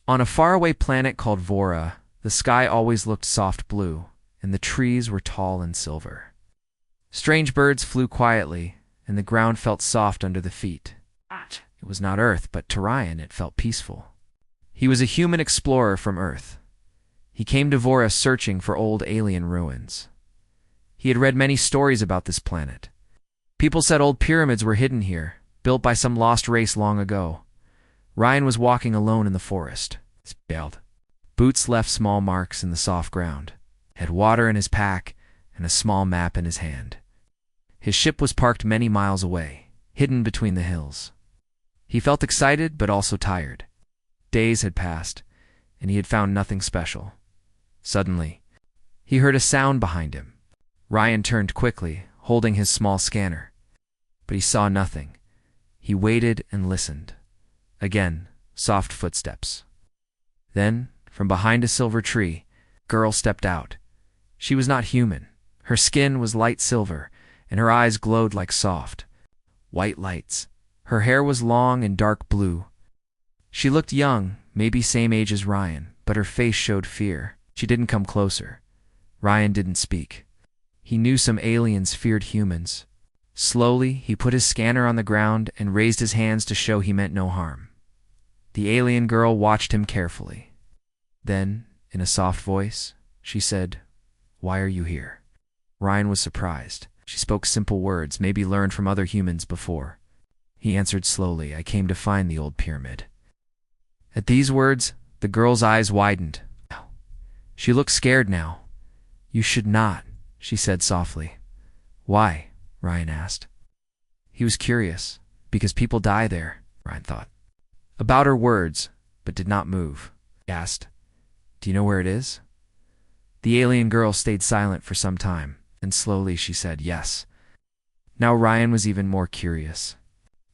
On a faraway planet called Vora, the sky always looked soft blue, and the trees were tall and silver. Strange birds flew quietly, and the ground felt soft under the feet. It was not Earth, but to Ryan it felt peaceful. He was a human explorer from Earth. He came to Vora searching for old alien ruins. He had read many stories about this planet. People said old pyramids were hidden here, built by some lost race long ago. Ryan was walking alone in the forest. Boots left small marks in the soft ground. He had water in his pack and a small map in his hand. His ship was parked many miles away, hidden between the hills. He felt excited but also tired. Days had passed, and he had found nothing special. Suddenly, he heard a sound behind him. Ryan turned quickly, holding his small scanner. But he saw nothing. He waited and listened. Again, soft footsteps. Then, from behind a silver tree, a girl stepped out. She was not human. Her skin was light silver, and her eyes glowed like soft, white lights. Her hair was long and dark blue. She looked young, maybe same age as Ryan, but her face showed fear. She didn't come closer. Ryan didn't speak. He knew some aliens feared humans. Slowly, he put his scanner on the ground and raised his hands to show he meant no harm. The alien girl watched him carefully. Then, in a soft voice, she said, "Why are you here?" Ryan was surprised. She spoke simple words, maybe learned from other humans before. He answered slowly, "I came to find the old pyramid." At these words, the girl's eyes widened. She looked scared now. "You should not," she said softly. "Why?" Ryan asked. He was curious. Because people die there, Ryan thought. About her words, but did not move. He asked, "Do you know where it is?" The alien girl stayed silent for some time, and slowly she said yes. Now Ryan was even more curious.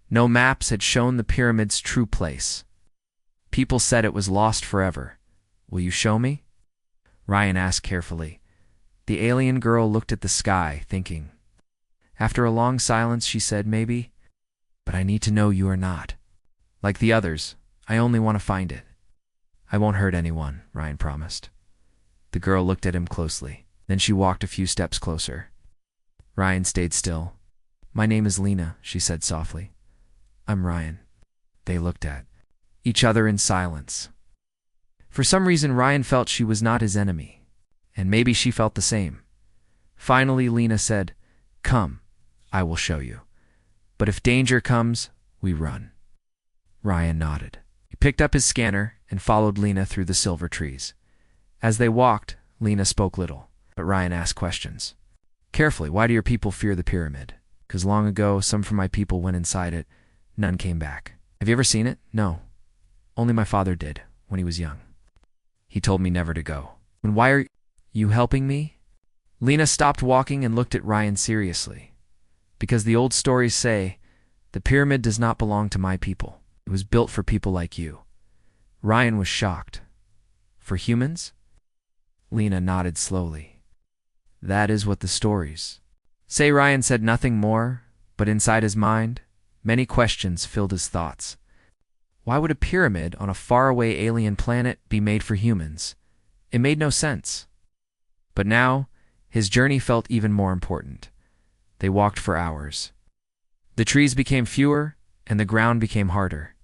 No maps had shown the pyramid's true place. People said it was lost forever. "Will you show me?" Ryan asked carefully. The alien girl looked at the sky, thinking. After a long silence, she said, "Maybe, but I need to know you are not. Like the others, I only want to find it." "I won't hurt anyone," Ryan promised. The girl looked at him closely. Then she walked a few steps closer. Ryan stayed still. "My name is Lena," she said softly. "I'm Ryan." They looked at each other in silence. For some reason, Ryan felt she was not his enemy, and maybe she felt the same. Finally, Lena said, "Come, I will show you. But if danger comes, we run." Ryan nodded. He picked up his scanner and followed Lena through the silver trees. As they walked, Lena spoke little, but Ryan asked questions. "Carefully, why do your people fear the pyramid?" "'Cause long ago, some from my people went inside it. None came back." "Have you ever seen it?" "No. Only my father did, when he was young. He told me never to go." "And why are you helping me?" Lena stopped walking and looked at Ryan seriously. "Because the old stories say, the pyramid does not belong to my people. It was built for people like you." Ryan was shocked. "For humans?" Lena nodded slowly. "That is what the stories say." Ryan said nothing more, but inside his mind, many questions filled his thoughts. Why would a pyramid on a faraway alien planet be made for humans? It made no sense. But now, his journey felt even more important. They walked for hours. The trees became fewer, and the ground became harder.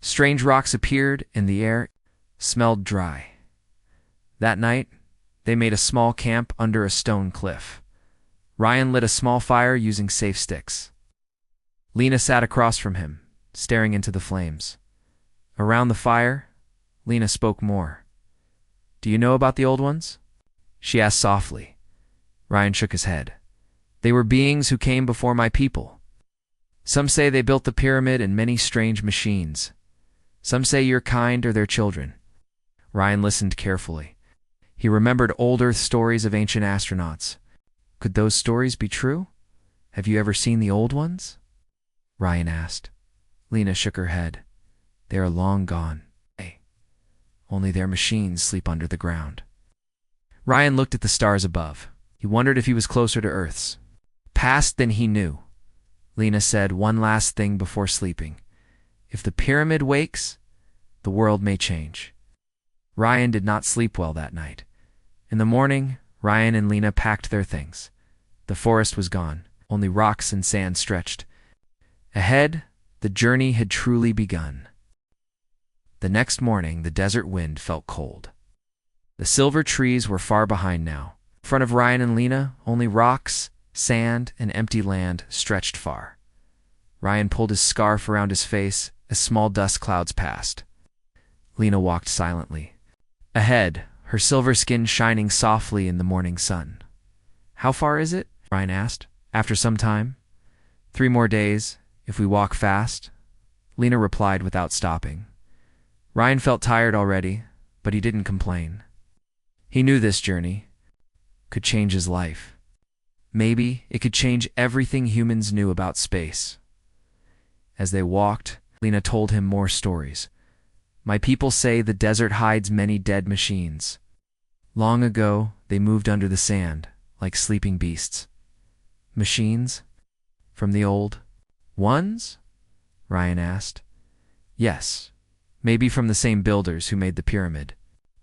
Strange rocks appeared, and the air smelled dry. That night, they made a small camp under a stone cliff. Ryan lit a small fire using safe sticks. Lena sat across from him, staring into the flames. Around the fire, Lena spoke more. "Do you know about the old ones?" she asked softly. Ryan shook his head. "They were beings who came before my people. Some say they built the pyramid and many strange machines. Some say your kind are their children." Ryan listened carefully. He remembered old Earth stories of ancient astronauts. Could those stories be true? "Have you ever seen the old ones?" Ryan asked. Lena shook her head. "They are long gone. Only their machines sleep under the ground." Ryan looked at the stars above. He wondered if he was closer to Earth's past than he knew. Lena said one last thing before sleeping. "If the pyramid wakes, the world may change." Ryan did not sleep well that night. In the morning, Ryan and Lena packed their things. The forest was gone. Only rocks and sand stretched. Ahead, the journey had truly begun. The next morning, the desert wind felt cold. The silver trees were far behind now. In front of Ryan and Lena, only rocks, sand, and empty land stretched far. Ryan pulled his scarf around his face as small dust clouds passed. Lena walked silently. Ahead, her silver skin shining softly in the morning sun. "How far is it?" Ryan asked, after some time. "3 more days, if we walk fast," Lena replied without stopping. Ryan felt tired already, but he didn't complain. He knew this journey could change his life. Maybe it could change everything humans knew about space. As they walked, Lena told him more stories. "My people say the desert hides many dead machines. Long ago, they moved under the sand, like sleeping beasts." "Machines? From the old ones?" Ryan asked. "Yes, maybe from the same builders who made the pyramid."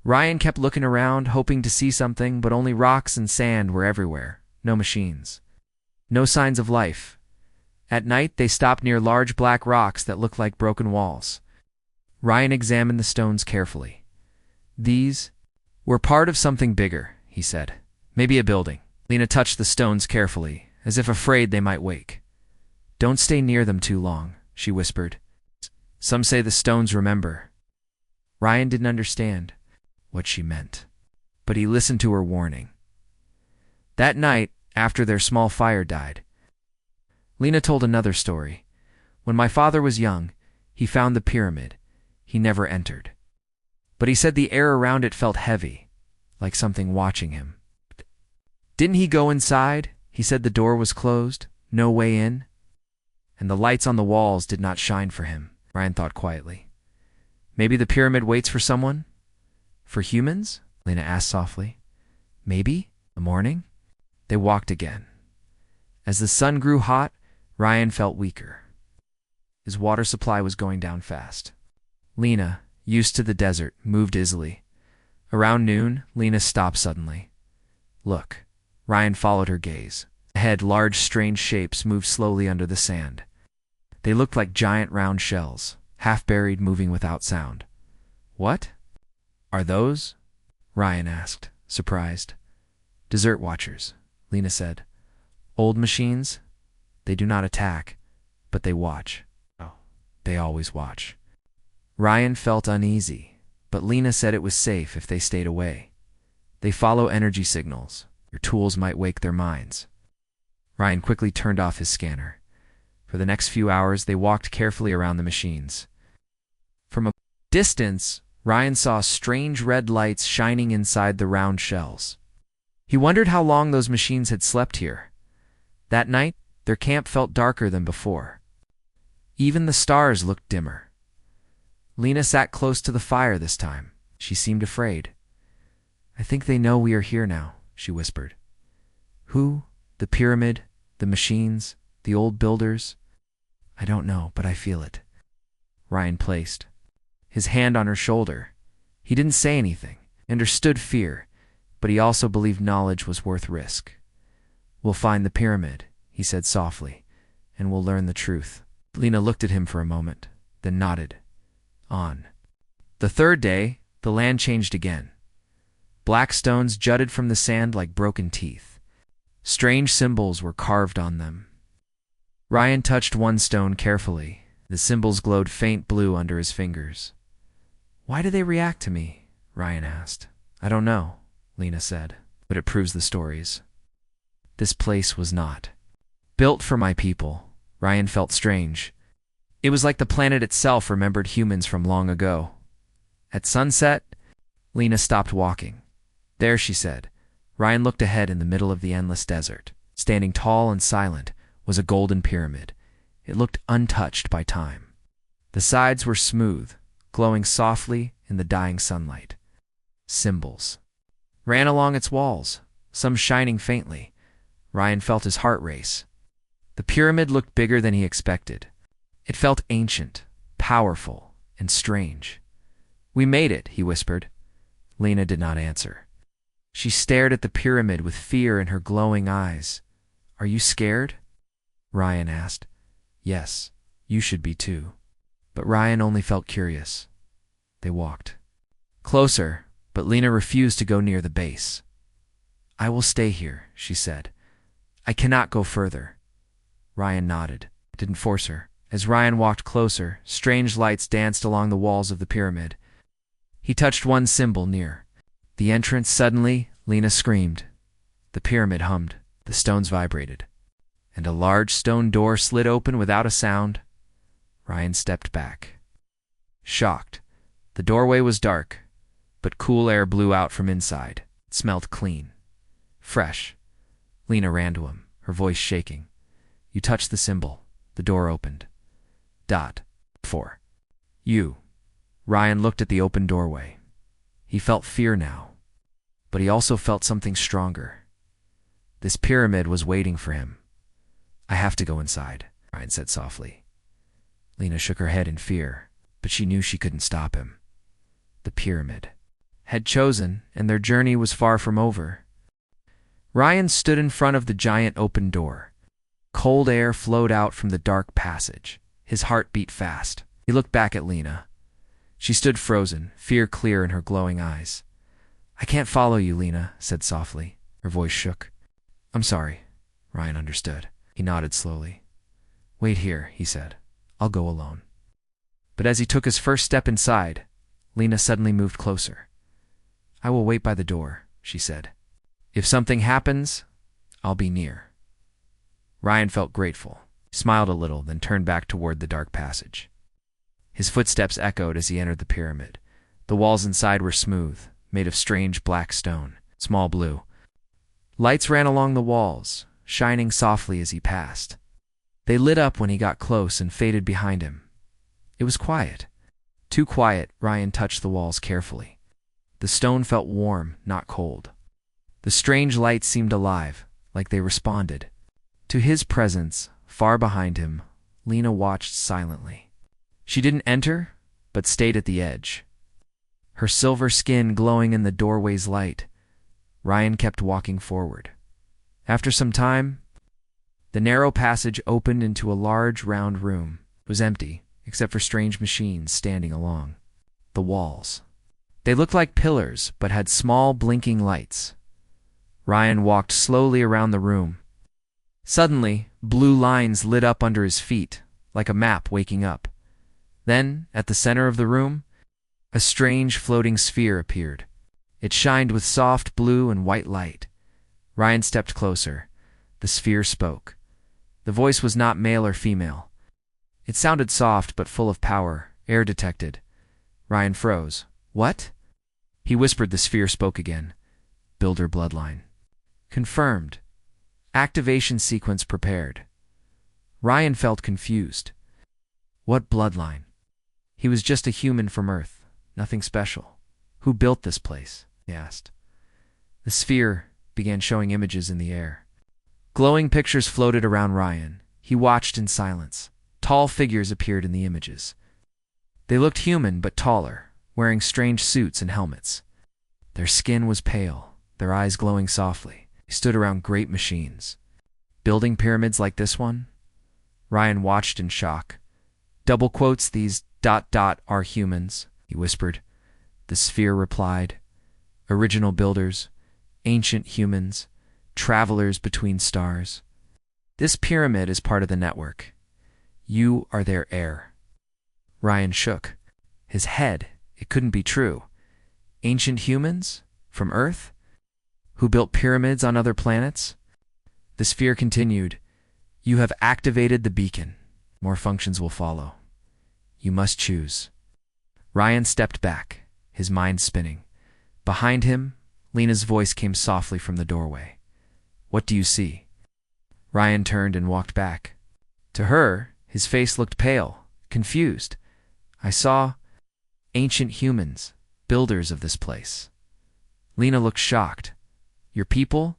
Ryan kept looking around, hoping to see something, but only rocks and sand were everywhere. No machines. No signs of life. At night, they stopped near large black rocks that looked like broken walls. Ryan examined the stones carefully. "These were part of something bigger," he said. "Maybe a building." Lena touched the stones carefully, as if afraid they might wake. "Don't stay near them too long," she whispered. "Some say the stones remember." Ryan didn't understand what she meant, but he listened to her warning. That night, after their small fire died, Lena told another story. "When my father was young, he found the pyramid. He never entered. But he said the air around it felt heavy, like something watching him. Didn't he go inside? He said the door was closed, no way in, and the lights on the walls did not shine for him." Ryan thought quietly. "Maybe the pyramid waits for someone? For humans?" Lena asked softly. "Maybe? The morning?" They walked again. As the sun grew hot, Ryan felt weaker. His water supply was going down fast. Lena, used to the desert, moved easily. Around noon, Lena stopped suddenly. "Look." Ryan followed her gaze. Ahead, large, strange shapes moved slowly under the sand. They looked like giant round shells, half buried, moving without sound. "What are those?" Ryan asked, surprised. "Desert watchers," Lena said. "Old machines. They do not attack, but they watch. Oh, they always watch." Ryan felt uneasy, but Lena said it was safe if they stayed away. "They follow energy signals. Your tools might wake their minds." Ryan quickly turned off his scanner. For the next few hours, they walked carefully around the machines. From a distance, Ryan saw strange red lights shining inside the round shells. He wondered how long those machines had slept here. That night, their camp felt darker than before. Even the stars looked dimmer. Lena sat close to the fire this time. She seemed afraid. "I think they know we are here now," she whispered. "Who? The pyramid? The machines? The old builders?" "I don't know, but I feel it." Ryan placed his hand on her shoulder. He didn't say anything, understood fear, but he also believed knowledge was worth risk. "We'll find the pyramid," he said softly, "and we'll learn the truth." Lena looked at him for a moment, then nodded. On. The third day, the land changed again. Black stones jutted from the sand like broken teeth. Strange symbols were carved on them. Ryan touched one stone carefully. The symbols glowed faint blue under his fingers. "Why do they react to me?" Ryan asked. "I don't know," Lena said, "but it proves the stories. This place was not built for my people." Ryan felt strange. It was like the planet itself remembered humans from long ago. At sunset, Lena stopped walking. "There," she said. Ryan looked ahead in the middle of the endless desert. Standing tall and silent was a golden pyramid. It looked untouched by time. The sides were smooth, glowing softly in the dying sunlight. Symbols ran along its walls, some shining faintly. Ryan felt his heart race. The pyramid looked bigger than he expected. It felt ancient, powerful, and strange. "We made it," he whispered. Lena did not answer. She stared at the pyramid with fear in her glowing eyes. Are you scared? Ryan asked. Yes, you should be too. But Ryan only felt curious. They walked closer, but Lena refused to go near the base. I will stay here, she said. I cannot go further. Ryan nodded, didn't force her. As Ryan walked closer, strange lights danced along the walls of the pyramid. He touched one symbol near the entrance. Suddenly, Lena screamed. The pyramid hummed, the stones vibrated, and a large stone door slid open without a sound. Ryan stepped back, shocked. The doorway was dark, but cool air blew out from inside. It smelled clean, fresh. Lena ran to him, her voice shaking. You touched the symbol. The door opened. For you. Ryan looked at the open doorway. He felt fear now, but he also felt something stronger. This pyramid was waiting for him. I have to go inside, Ryan said softly. Lena shook her head in fear, but she knew she couldn't stop him. The pyramid had chosen, and their journey was far from over. Ryan stood in front of the giant open door. Cold air flowed out from the dark passage. His heart beat fast. He looked back at Lena. She stood frozen, fear clear in her glowing eyes. I can't follow you, Lena said softly. Her voice shook. I'm sorry. Ryan understood. He nodded slowly. Wait here, he said. I'll go alone. But as he took his first step inside, Lena suddenly moved closer. I will wait by the door, she said. If something happens, I'll be near. Ryan felt grateful. He smiled a little, then turned back toward the dark passage. His footsteps echoed as he entered the pyramid. The walls inside were smooth, made of strange black stone, small blue. Lights ran along the walls, shining softly as he passed. They lit up when he got close and faded behind him. It was quiet. Too quiet, Ryan touched the walls carefully. The stone felt warm, not cold. The strange lights seemed alive, like they responded. To his presence, far behind him, Lena watched silently. She didn't enter, but stayed at the edge, her silver skin glowing in the doorway's light. Ryan kept walking forward. After some time, the narrow passage opened into a large, round room. It was empty, except for strange machines standing along the walls. They looked like pillars, but had small, blinking lights. Ryan walked slowly around the room. Suddenly, blue lines lit up under his feet, like a map waking up. Then, at the center of the room, a strange floating sphere appeared. It shined with soft blue and white light. Ryan stepped closer. The sphere spoke. The voice was not male or female. It sounded soft but full of power, air detected. Ryan froze. What? He whispered. The sphere spoke again. Builder bloodline. Confirmed. Activation sequence prepared. Ryan felt confused. What bloodline? He was just a human from Earth, nothing special. Who built this place? He asked. The sphere began showing images in the air. Glowing pictures floated around Ryan. He watched in silence. Tall figures appeared in the images. They looked human but taller, wearing strange suits and helmets. Their skin was pale, their eyes glowing softly. They stood around great machines. Building pyramids like this one? Ryan watched in shock. Double quotes, these ... are humans, he whispered. The sphere replied. Original builders, ancient humans, travelers between stars. This pyramid is part of the network. You are their heir. Ryan shook. His head, it couldn't be true. Ancient humans? From Earth? Who built pyramids on other planets? The sphere continued. You have activated the beacon. More functions will follow. You must choose. Ryan stepped back, his mind spinning. Behind him, Lena's voice came softly from the doorway. What do you see? Ryan turned and walked back. To her, his face looked pale, confused. I saw ancient humans, builders of this place. Lena looked shocked. Your people?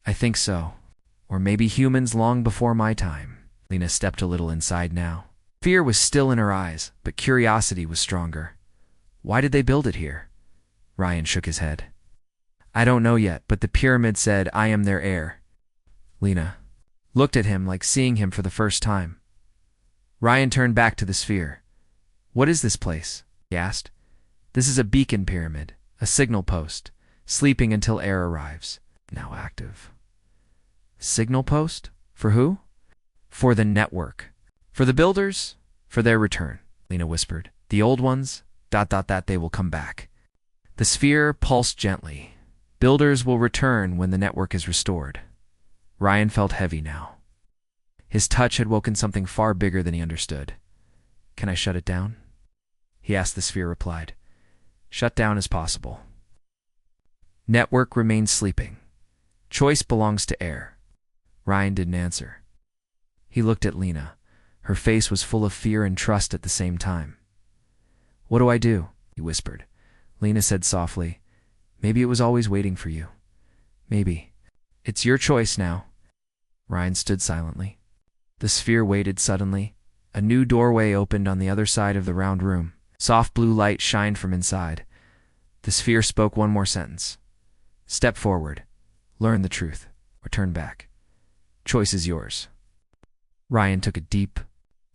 I think so. Or maybe humans long before my time. Lena stepped a little inside now. Fear was still in her eyes, but curiosity was stronger. Why did they build it here? Ryan shook his head. I don't know yet, but the pyramid said I am their heir. Lena looked at him like seeing him for the first time. Ryan turned back to the sphere. What is this place? He asked. This is a beacon pyramid, a signal post, sleeping until heir arrives. Now active. Signal post? For who? For the network. For the builders? For their return, Lena whispered. The old ones, ... they will come back. The sphere pulsed gently. Builders will return when the network is restored. Ryan felt heavy now. His touch had woken something far bigger than he understood. Can I shut it down? He asked. The sphere replied. Shut down as possible. Network remains sleeping. Choice belongs to heir. Ryan didn't answer. He looked at Lena. Her face was full of fear and trust at the same time. What do I do? He whispered. Lena said softly, Maybe it was always waiting for you. Maybe. It's your choice now. Ryan stood silently. The sphere waited suddenly. A new doorway opened on the other side of the round room. Soft blue light shined from inside. The sphere spoke one more sentence. Step forward. Learn the truth. Or turn back. Choice is yours. Ryan took a deep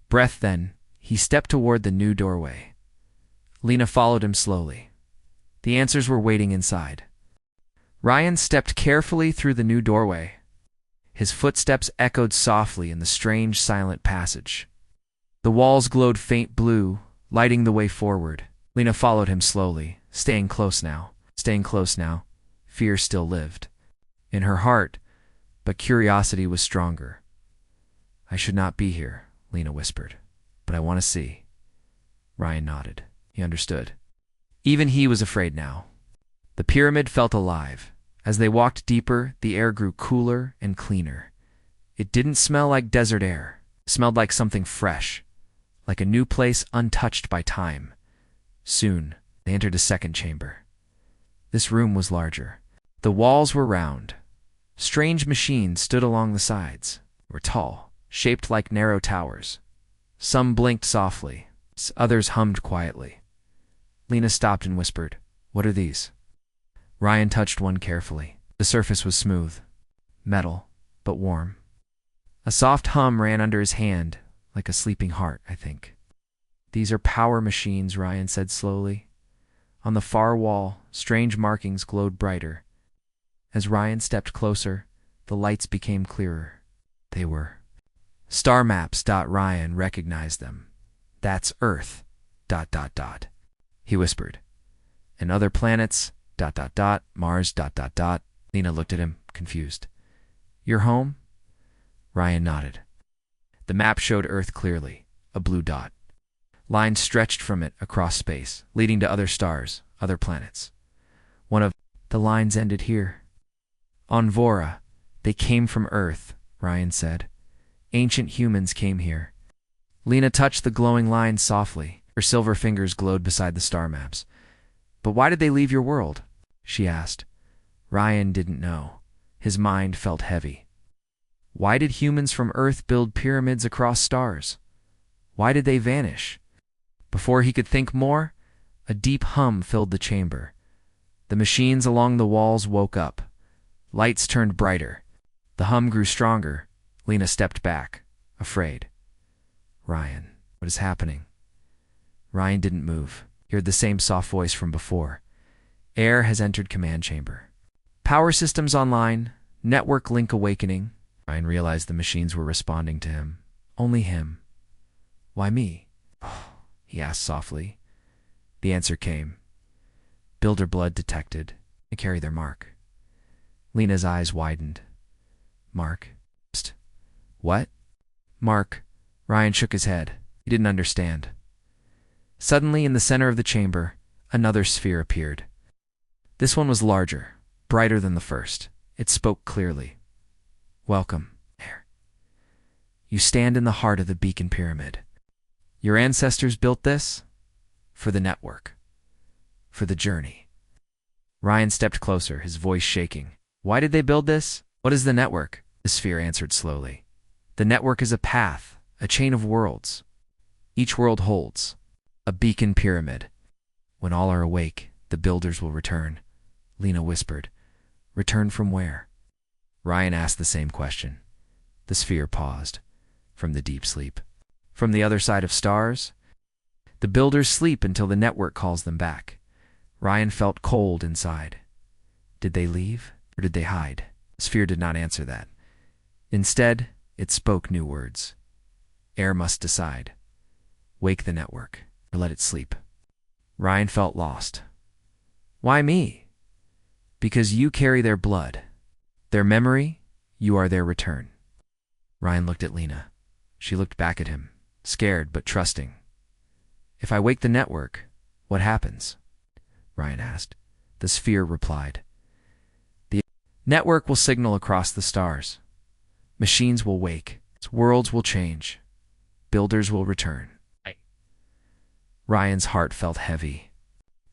breath. Then he stepped toward the new doorway. Lena followed him slowly. The answers were waiting inside. Ryan stepped carefully through the new doorway. His footsteps echoed softly in the strange, silent passage. The walls glowed faint blue, lighting the way forward. Lena followed him slowly, staying close now. Fear still lived in her heart, but curiosity was stronger. I should not be here, Lena whispered, but I want to see. Ryan nodded. He understood. Even he was afraid now. The pyramid felt alive. As they walked deeper, the air grew cooler and cleaner. It didn't smell like desert air. It smelled like something fresh, like a new place untouched by time. Soon, they entered a second chamber. This room was larger. The walls were round. Strange machines stood along the sides. They were tall, shaped like narrow towers. Some blinked softly. Others hummed quietly. Lena stopped and whispered, What are these? Ryan touched one carefully. The surface was smooth, metal, but warm. A soft hum ran under his hand, like a sleeping heart, I think. These are power machines, Ryan said slowly. On the far wall, strange markings glowed brighter. As Ryan stepped closer, the lights became clearer. They were star maps. Ryan recognized them. That's Earth. ... He whispered. And other planets. ... Mars. ... Lena looked at him, confused. Your home? Ryan nodded. The map showed Earth clearly, a blue dot. Lines stretched from it across space, leading to other stars, other planets. One of the lines ended here. On Vora, they came from Earth, Ryan said. Ancient humans came here. Lena touched the glowing lines softly. Her silver fingers glowed beside the star maps. But why did they leave your world? She asked. Ryan didn't know. His mind felt heavy. Why did humans from Earth build pyramids across stars? Why did they vanish? Before he could think more, a deep hum filled the chamber. The machines along the walls woke up. Lights turned brighter. The hum grew stronger. Lena stepped back, afraid. Ryan, what is happening? Ryan didn't move. He heard the same soft voice from before. Air has entered command chamber. Power systems online. Network link awakening. Ryan realized the machines were responding to him. Only him. Why me? He asked softly. The answer came. Builder blood detected. I carry their mark. Lena's eyes widened. Mark? Psst. What? Mark. Ryan shook his head. He didn't understand. Suddenly, in the center of the chamber, another sphere appeared. This one was larger, brighter than the first. It spoke clearly. Welcome, Heir. You stand in the heart of the beacon pyramid. Your ancestors built this for the network, for the journey. Ryan stepped closer, his voice shaking. Why did they build this? What is the network? The sphere answered slowly. The network is a path, a chain of worlds. Each world holds a beacon pyramid. When all are awake, The builders will return, Lena whispered. Return from where? Ryan asked the same question. The sphere paused. From the deep sleep. From the other side of stars? The builders sleep until the network calls them back. Ryan felt cold inside. Did they leave, or did they hide? The sphere did not answer that. Instead, it spoke new words. Air must decide. Wake the network, or let it sleep. Ryan felt lost. Why me? Because you carry their blood. Their memory, you are their return. Ryan looked at Lena. She looked back at him, scared but trusting. If I wake the network, what happens? Ryan asked. The sphere replied. The network will signal across the stars. Machines will wake. Worlds will change. Builders will return. Ryan's heart felt heavy.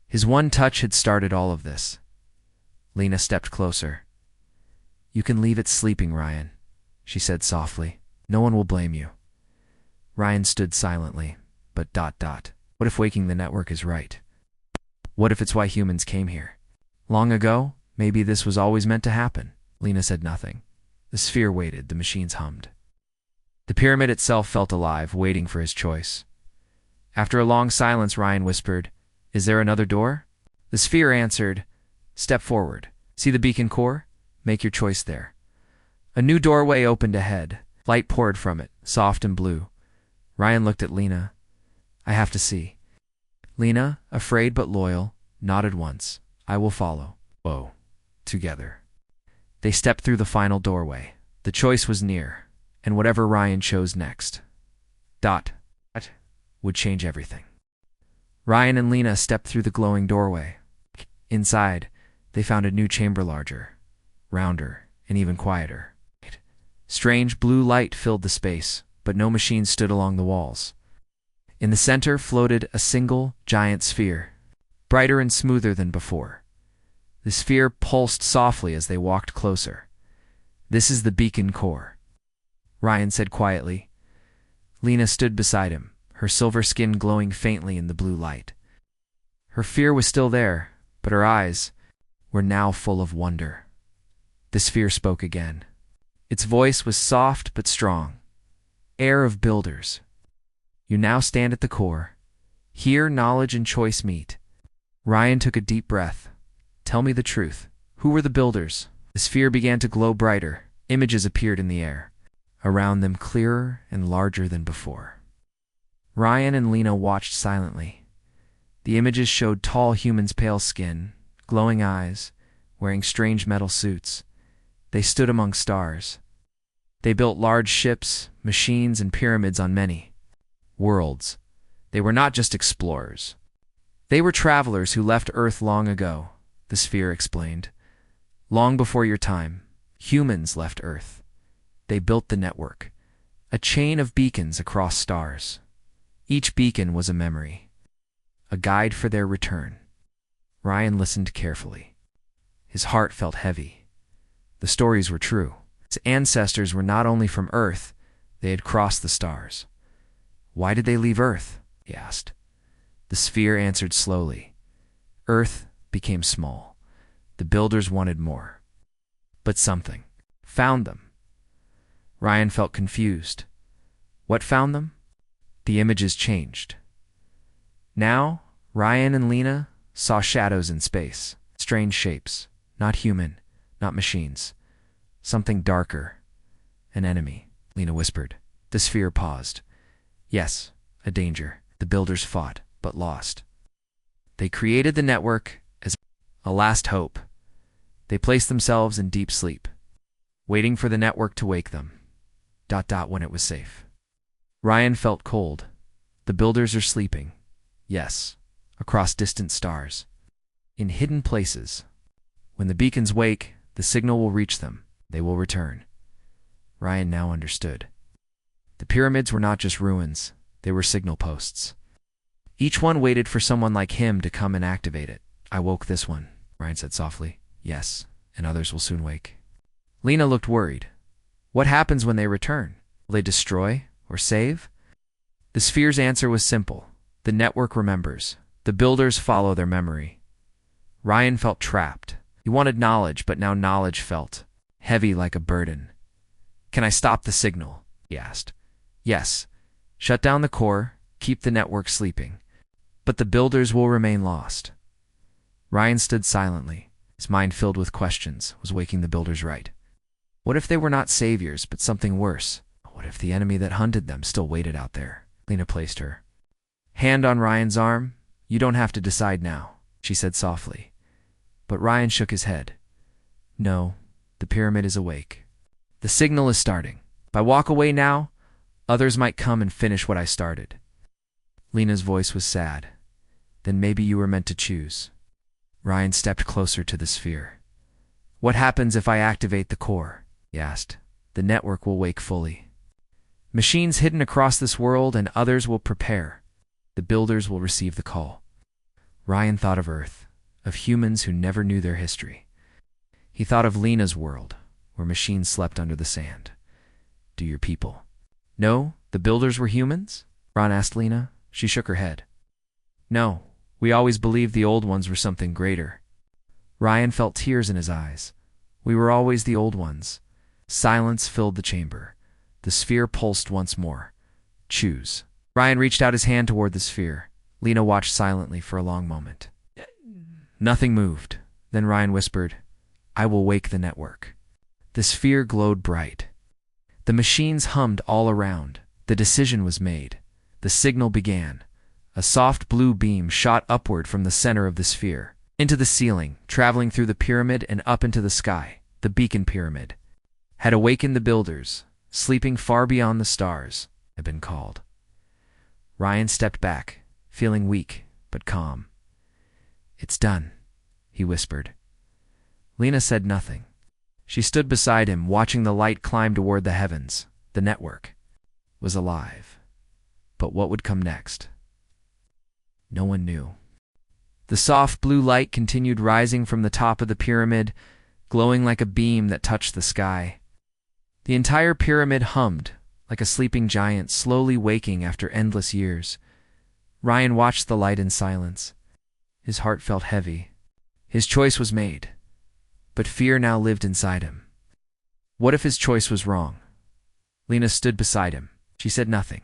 His one touch had started all of this. Lena stepped closer. You can leave it sleeping, Ryan, she said softly. No one will blame you. Ryan stood silently, but ... What if waking the network is right? What if it's why humans came here? Long ago, maybe this was always meant to happen. Lena said nothing. The sphere waited, the machines hummed. The pyramid itself felt alive, waiting for his choice. After a long silence, Ryan whispered, Is there another door? The sphere answered, Step forward. See the beacon core? Make your choice there. A new doorway opened ahead. Light poured from it, soft and blue. Ryan looked at Lena. I have to see. Lena, afraid but loyal, nodded once. I will follow. Whoa. Together. They stepped through the final doorway. The choice was near, and whatever Ryan chose next. Would change everything. Ryan and Lena stepped through the glowing doorway. Inside, they found a new chamber larger, rounder, and even quieter. Strange blue light filled the space, but no machines stood along the walls. In the center floated a single, giant sphere, brighter and smoother than before. The sphere pulsed softly as they walked closer. This is the beacon core, Ryan said quietly. Lena stood beside him, her silver skin glowing faintly in the blue light. Her fear was still there, but her eyes were now full of wonder. The sphere spoke again. Its voice was soft but strong. Air of builders. You now stand at the core. Here knowledge and choice meet. Ryan took a deep breath. Tell me the truth. Who were the builders? The sphere began to glow brighter. Images appeared in the air, around them clearer and larger than before. Ryan and Lena watched silently. The images showed tall humans' pale skin, glowing eyes, wearing strange metal suits. They stood among stars. They built large ships, machines, and pyramids on many worlds. They were not just explorers. They were travelers who left Earth long ago, the sphere explained. Long before your time, humans left Earth. They built the network, a chain of beacons across stars. Each beacon was a memory, a guide for their return. Ryan listened carefully. His heart felt heavy. The stories were true. His ancestors were not only from Earth, they had crossed the stars. Why did they leave Earth? He asked. The sphere answered slowly. Earth became small. The builders wanted more. But something found them. Ryan felt confused. What found them? The images changed. Now, Ryan and Lena saw shadows in space, strange shapes, not human, not machines. Something darker. An enemy, Lena whispered. The sphere paused. Yes, a danger. The builders fought, but lost. They created the network as a last hope. They placed themselves in deep sleep, waiting for the network to wake them. When it was safe. Ryan felt cold. The builders are sleeping. Yes, across distant stars. In hidden places. When the beacons wake, the signal will reach them. They will return. Ryan now understood. The pyramids were not just ruins. They were signal posts. Each one waited for someone like him to come and activate it. I woke this one, Ryan said softly. Yes, and others will soon wake. Lena looked worried. What happens when they return? Will they destroy or save? The sphere's answer was simple. The network remembers. The builders follow their memory. Ryan felt trapped. He wanted knowledge, but now knowledge felt heavy like a burden. "Can I stop the signal?" he asked. "Yes. Shut down the core, keep the network sleeping. But the builders will remain lost." Ryan stood silently. His mind filled with questions. Was waking the builders right? What if they were not saviors, but something worse? What if the enemy that hunted them still waited out there? Lena placed her hand on Ryan's arm. "You don't have to decide now," she said softly. But Ryan shook his head. "No, the pyramid is awake. The signal is starting. If I walk away now, others might come and finish what I started." Lena's voice was sad. "Then maybe you were meant to choose." Ryan stepped closer to the sphere. "What happens if I activate the core?" he asked. "The network will wake fully. Machines hidden across this world and others will prepare. The builders will receive the call." Ryan thought of Earth, of humans who never knew their history. He thought of Lena's world, where machines slept under the sand. "Do your people know the builders were humans?" Ron asked Lena. She shook her head. "No, we always believed the old ones were something greater." Ryan felt tears in his eyes. "We were always the old ones." Silence filled the chamber. The sphere pulsed once more. "Choose." Ryan reached out his hand toward the sphere. Lena watched silently for a long moment. Nothing moved. Then Ryan whispered, "I will wake the network." The sphere glowed bright. The machines hummed all around. The decision was made. The signal began. A soft blue beam shot upward from the center of the sphere, into the ceiling, traveling through the pyramid and up into the sky. The beacon pyramid had awakened the builders, sleeping far beyond the stars, had been called. Ryan stepped back, feeling weak but calm. "It's done," he whispered. Lena said nothing. She stood beside him, watching the light climb toward the heavens. The network was alive. But what would come next? No one knew. The soft blue light continued rising from the top of the pyramid, glowing like a beam that touched the sky. The entire pyramid hummed, like a sleeping giant slowly waking after endless years. Ryan watched the light in silence. His heart felt heavy. His choice was made, but fear now lived inside him. What if his choice was wrong? Lena stood beside him. She said nothing,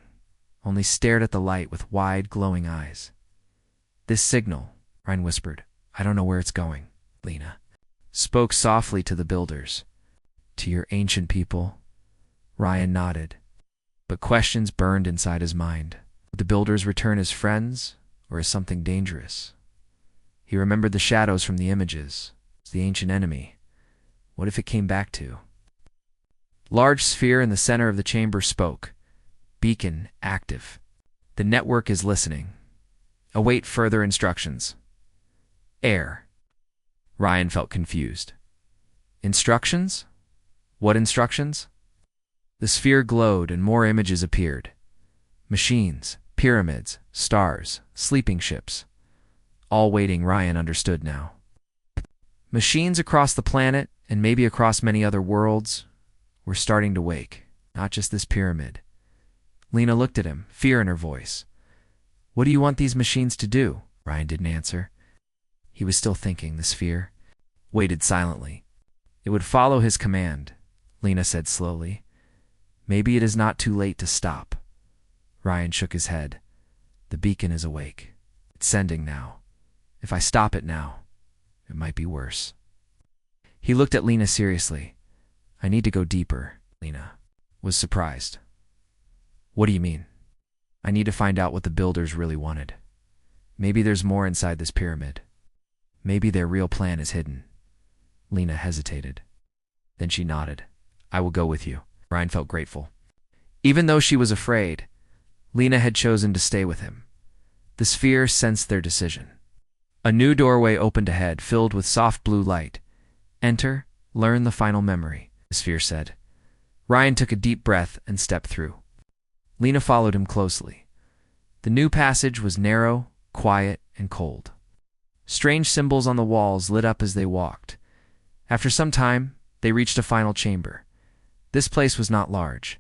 only stared at the light with wide, glowing eyes. "This signal," Ryan whispered. "I don't know where it's going." Lena spoke softly to the builders. "To your ancient people." Ryan nodded, but questions burned inside his mind. Would the builders return as friends or as something dangerous? He remembered the shadows from the images, as the ancient enemy. What if it came back to? Large sphere in the center of the chamber spoke. "Beacon active. The network is listening. Await further instructions." "Air." Ryan felt confused. "Instructions? What instructions?" The sphere glowed and more images appeared. Machines, pyramids, stars, sleeping ships. All waiting, Ryan understood now. Machines across the planet, and maybe across many other worlds, were starting to wake, not just this pyramid. Lena looked at him, fear in her voice. "What do you want these machines to do?" Ryan didn't answer. He was still thinking. The sphere waited silently. "It would follow his command," Lena said slowly. "Maybe it is not too late to stop." Ryan shook his head. "The beacon is awake. It's sending now. If I stop it now, it might be worse." He looked at Lena seriously. "I need to go deeper." Lena was surprised. "What do you mean?" "I need to find out what the builders really wanted. Maybe there's more inside this pyramid. Maybe their real plan is hidden." Lena hesitated. Then she nodded. "I will go with you." Ryan felt grateful. Even though she was afraid, Lena had chosen to stay with him. The sphere sensed their decision. A new doorway opened ahead, filled with soft blue light. "Enter, learn the final memory," the sphere said. Ryan took a deep breath and stepped through. Lena followed him closely. The new passage was narrow, quiet, and cold. Strange symbols on the walls lit up as they walked. After some time, they reached a final chamber. This place was not large.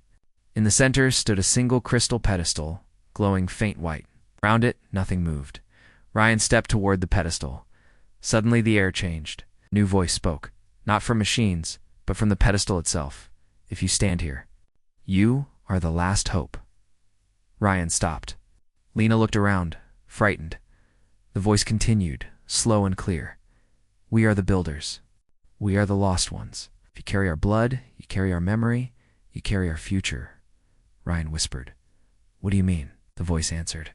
In the center stood a single crystal pedestal, glowing faint white. Around it, nothing moved. Ryan stepped toward the pedestal. Suddenly the air changed. A new voice spoke, not from machines, but from the pedestal itself. If you stand here, you are the last hope. Ryan stopped. Lena looked around, frightened. The voice continued, slow and clear. We are the builders. We are the lost ones. If you carry our blood, you carry our memory, you carry our future. Ryan whispered. What do you mean? The voice answered.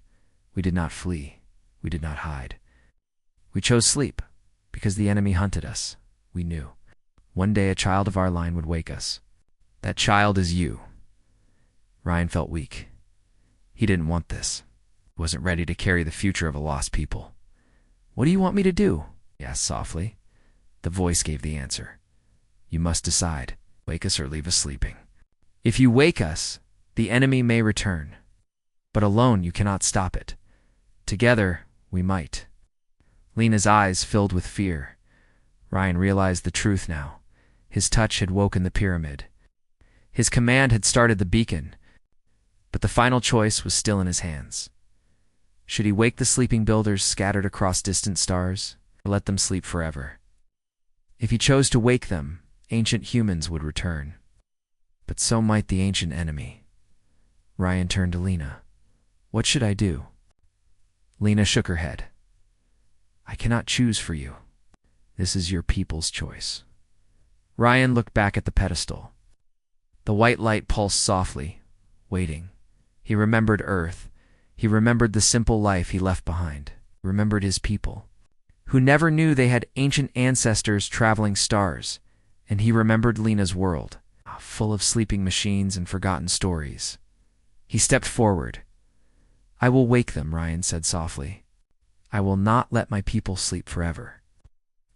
We did not flee. We did not hide. We chose sleep because the enemy hunted us. We knew. One day a child of our line would wake us. That child is you. Ryan felt weak. He didn't want this. He wasn't ready to carry the future of a lost people. What do you want me to do? He asked softly. The voice gave the answer. You must decide. Wake us or leave us sleeping. If you wake us, the enemy may return. But alone you cannot stop it. Together, we might. Lena's eyes filled with fear. Ryan realized the truth now. His touch had woken the pyramid. His command had started the beacon. But the final choice was still in his hands. Should he wake the sleeping builders scattered across distant stars, or let them sleep forever? If he chose to wake them, ancient humans would return. But so might the ancient enemy. Ryan turned to Lena. What should I do? Lena shook her head. I cannot choose for you. This is your people's choice. Ryan looked back at the pedestal. The white light pulsed softly, waiting. He remembered Earth. He remembered the simple life he left behind. He remembered his people, who never knew they had ancient ancestors traveling stars. And he remembered Lena's world, full of sleeping machines and forgotten stories. He stepped forward. I will wake them, Ryan said softly. I will not let my people sleep forever.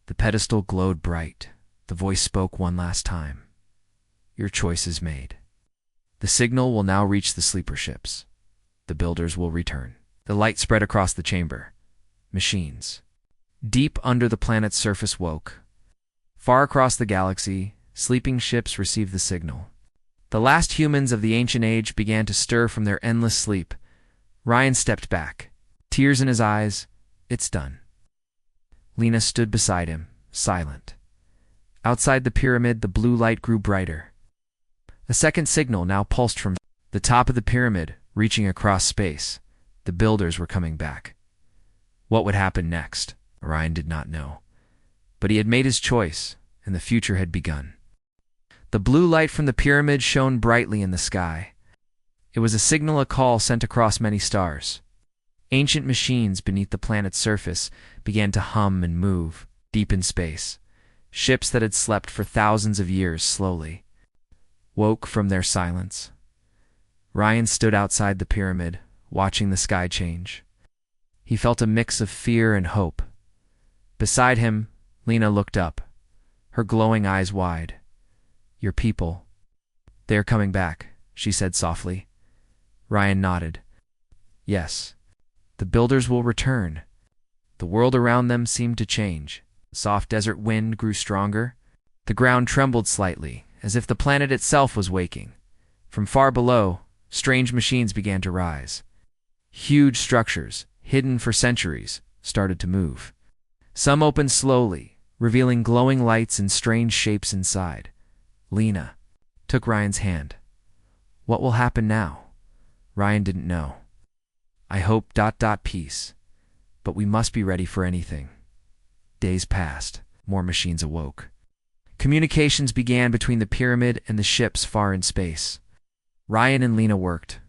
The pedestal glowed bright. The voice spoke one last time. Your choice is made. The signal will now reach the sleeper ships. The builders will return. The light spread across the chamber. Machines. Deep under the planet's surface woke. Far across the galaxy, sleeping ships received the signal. The last humans of the ancient age began to stir from their endless sleep. Ryan stepped back, tears in his eyes. It's done. Lena stood beside him, silent. Outside the pyramid, the blue light grew brighter. A second signal now pulsed from the top of the pyramid, reaching across space. The builders were coming back. What would happen next? Ryan did not know. But he had made his choice, and the future had begun. The blue light from the pyramid shone brightly in the sky. It was a signal, a call sent across many stars. Ancient machines beneath the planet's surface began to hum and move, deep in space. Ships that had slept for thousands of years slowly woke from their silence. Ryan stood outside the pyramid, watching the sky change. He felt a mix of fear and hope. Beside him, Lena looked up, her glowing eyes wide. Your people. They are coming back, she said softly. Ryan nodded. Yes. The builders will return. The world around them seemed to change. The soft desert wind grew stronger. The ground trembled slightly, as if the planet itself was waking. From far below, strange machines began to rise. Huge structures, hidden for centuries, started to move. Some opened slowly, revealing glowing lights and strange shapes inside. Lena took Ryan's hand. What will happen now? Ryan didn't know. I hope ... peace. But we must be ready for anything. Days passed. More machines awoke. Communications began between the pyramid and the ships far in space. Ryan and Lena worked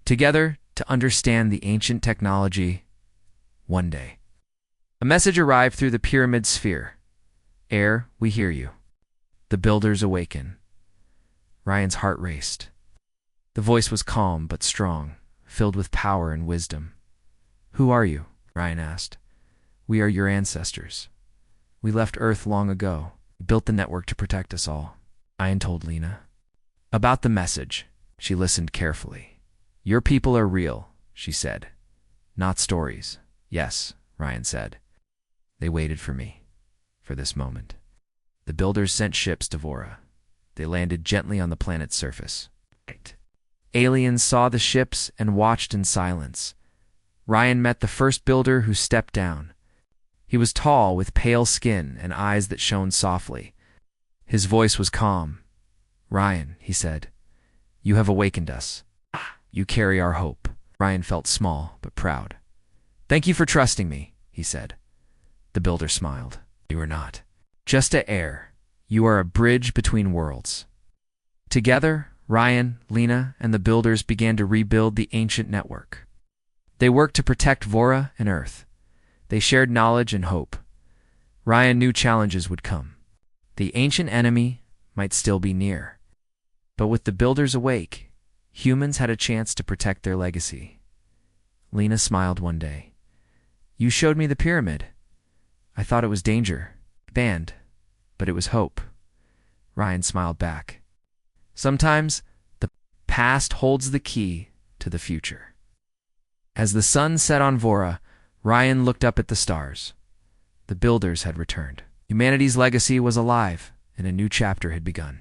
together to understand the ancient technology. One day, a message arrived through the pyramid sphere. Air, we hear you. The builders awaken. Ryan's heart raced. The voice was calm but strong, filled with power and wisdom. Who are you? Ryan asked. We are your ancestors. We left Earth long ago. We built the network to protect us all. Ryan told Lena. About the message, she listened carefully. Your people are real, she said. Not stories. Yes, Ryan said. They waited for me, for this moment. The builders sent ships to Vora. They landed gently on the planet's surface. Aliens saw the ships and watched in silence. Ryan met the first builder who stepped down. He was tall, with pale skin and eyes that shone softly. His voice was calm. "Ryan," he said, "you have awakened us. You carry our hope." Ryan felt small but proud. "Thank you for trusting me," he said. The builder smiled. "You are not just an heir. You are a bridge between worlds." Together, Ryan, Lena, and the builders began to rebuild the ancient network. They worked to protect Vora and Earth. They shared knowledge and hope. Ryan knew challenges would come. The ancient enemy might still be near. But with the builders awake, humans had a chance to protect their legacy. Lena smiled one day. "You showed me the pyramid. I thought it was danger, banned, but it was hope." Ryan smiled back. Sometimes the past holds the key to the future. As the sun set on Vora, Ryan looked up at the stars. The builders had returned. Humanity's legacy was alive, and a new chapter had begun.